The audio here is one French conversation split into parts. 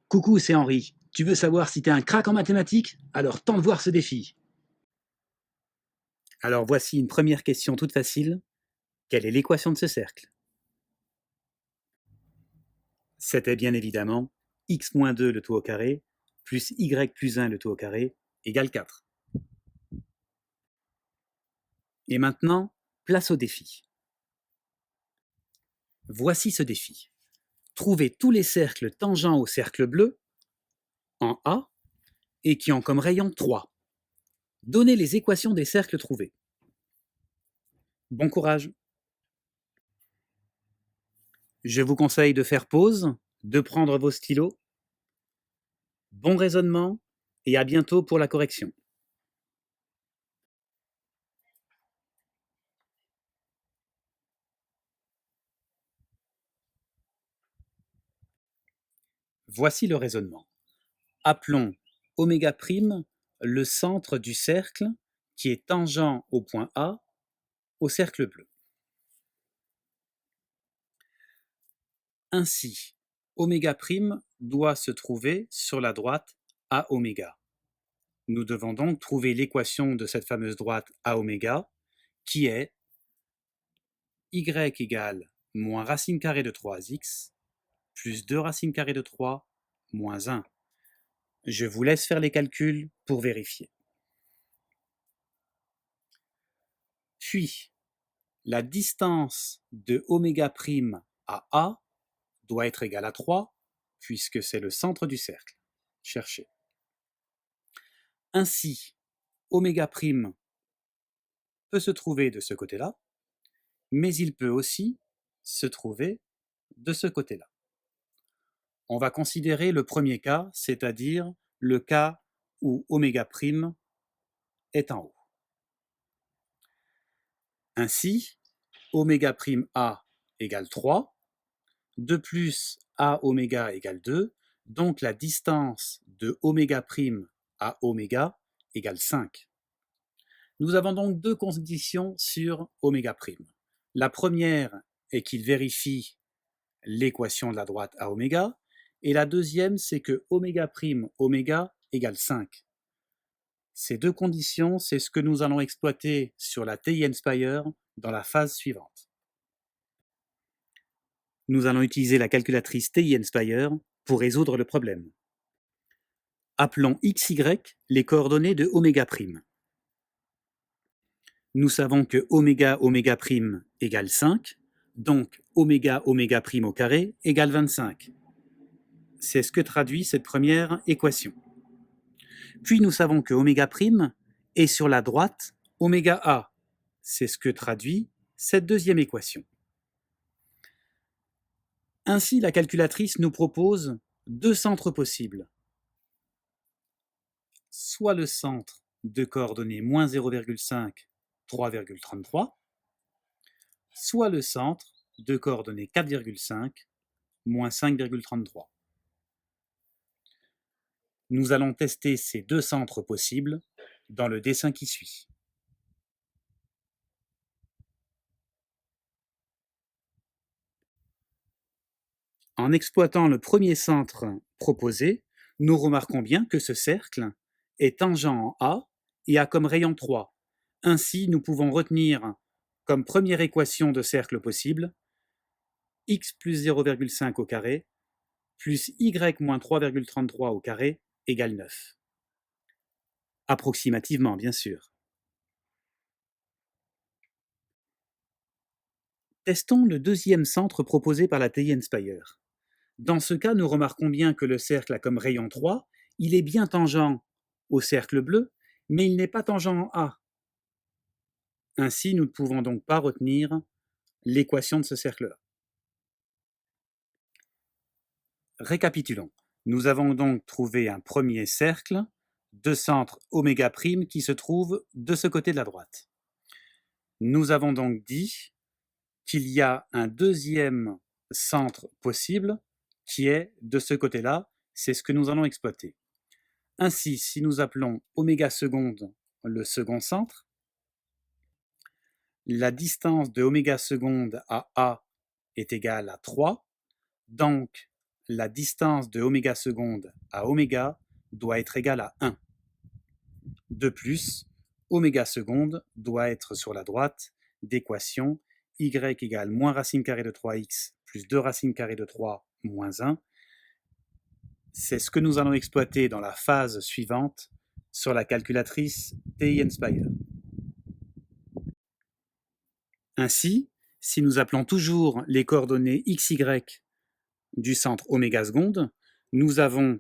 Coucou, c'est Henri. Tu veux savoir si t'es un crack en mathématiques? Alors tente voir ce défi. Alors voici une première question toute facile. Quelle est l'équation de ce cercle? C'était bien évidemment x-2 le tout au carré plus y plus 1 le tout au carré égale 4. Et maintenant, place au défi. Voici ce défi. Trouvez tous les cercles tangents au cercle bleu en A et qui ont comme rayon 3. Donnez les équations des cercles trouvés. Bon courage! Je vous conseille de faire pause, de prendre vos stylos. Bon raisonnement et à bientôt pour la correction. Voici le raisonnement. Appelons oméga prime le centre du cercle qui est tangent au point A au cercle bleu. Ainsi, oméga prime doit se trouver sur la droite A oméga. Nous devons donc trouver l'équation de cette fameuse droite A oméga qui est y égale moins racine carrée de 3x plus 2 racine carrée de 3 moins 1. Je vous laisse faire les calculs pour vérifier. Puis, la distance de oméga prime à A doit être égale à 3, puisque c'est le centre du cercle. Cherchez. Ainsi, oméga prime peut se trouver de ce côté-là, mais il peut aussi se trouver de ce côté-là. On va considérer le premier cas, c'est-à-dire le cas où oméga prime est en haut. Ainsi, oméga prime A égale 3, de plus A oméga égale 2, donc la distance de oméga prime à oméga égale 5. Nous avons donc deux conditions sur oméga prime. La première est qu'il vérifie l'équation de la droite à oméga, et la deuxième c'est que oméga prime oméga égale 5. Ces deux conditions, c'est ce que nous allons exploiter sur la TI-Nspire dans la phase suivante. Nous allons utiliser la calculatrice TI-Nspire pour résoudre le problème. Appelons xy les coordonnées de oméga prime. Nous savons que oméga oméga prime égale 5, donc oméga oméga prime au carré égale 25. C'est ce que traduit cette première équation. Puis nous savons que oméga prime est sur la droite oméga a. C'est ce que traduit cette deuxième équation. Ainsi, la calculatrice nous propose deux centres possibles. Soit le centre de coordonnées moins 0,5, 3,33, soit le centre de coordonnées 4,5, moins 5,33. Nous allons tester ces deux centres possibles dans le dessin qui suit. En exploitant le premier centre proposé, nous remarquons bien que ce cercle est tangent en A et a comme rayon 3. Ainsi, nous pouvons retenir comme première équation de cercle possible x plus 0,5 au carré plus y moins 3,33 au carré égale 9. Approximativement, bien sûr. Testons le deuxième centre proposé par la TI-Nspire. Dans ce cas, nous remarquons bien que le cercle a comme rayon 3, il est bien tangent au cercle bleu, mais il n'est pas tangent en A. Ainsi, nous ne pouvons donc pas retenir l'équation de ce cercle-là. Récapitulons. Nous avons donc trouvé un premier cercle de centre oméga prime qui se trouve de ce côté de la droite. Nous avons donc dit qu'il y a un deuxième centre possible qui est de ce côté-là, c'est ce que nous allons exploiter. Ainsi, si nous appelons oméga seconde le second centre, la distance de oméga seconde à A est égale à 3, donc la distance de oméga seconde à oméga doit être égale à 1. De plus, oméga seconde doit être sur la droite d'équation y égale moins racine carrée de 3x plus 2 racine carrée de 3 moins 1. C'est ce que nous allons exploiter dans la phase suivante sur la calculatrice TI Nspire. Ainsi, si nous appelons toujours les coordonnées x, y du centre oméga seconde, nous avons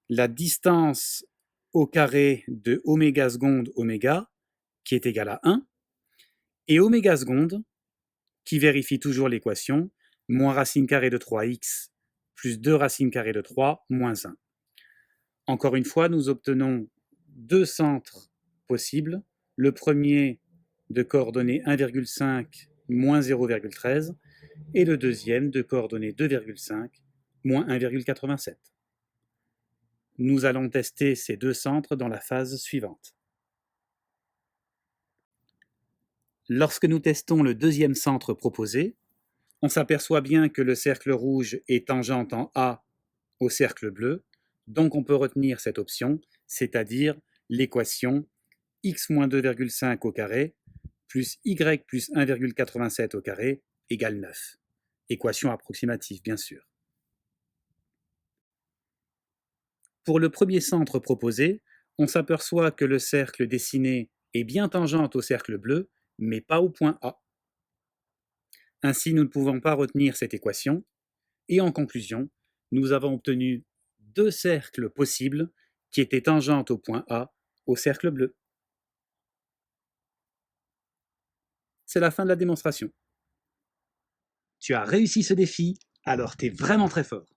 la distance au carré de oméga seconde oméga qui est égale à 1 et oméga seconde qui vérifie toujours l'équation moins racine carrée de 3x plus 2 racine carrée de 3 moins 1. Encore une fois, nous obtenons deux centres possibles. Le premier de coordonnées 1,5 moins 0,13 et le deuxième de coordonnées 2,5 moins 1,87. Nous allons tester ces deux centres dans la phase suivante. Lorsque nous testons le deuxième centre proposé, on s'aperçoit bien que le cercle rouge est tangent en A au cercle bleu, donc on peut retenir cette option, c'est-à-dire l'équation x moins 2,5 au carré plus y plus 1,87 au carré égale 9. Équation approximative, bien sûr. Pour le premier centre proposé, on s'aperçoit que le cercle dessiné est bien tangent au cercle bleu, mais pas au point A. Ainsi, nous ne pouvons pas retenir cette équation, et en conclusion, nous avons obtenu deux cercles possibles qui étaient tangents au point A au cercle bleu. C'est la fin de la démonstration. Tu as réussi ce défi, alors t'es vraiment très fort.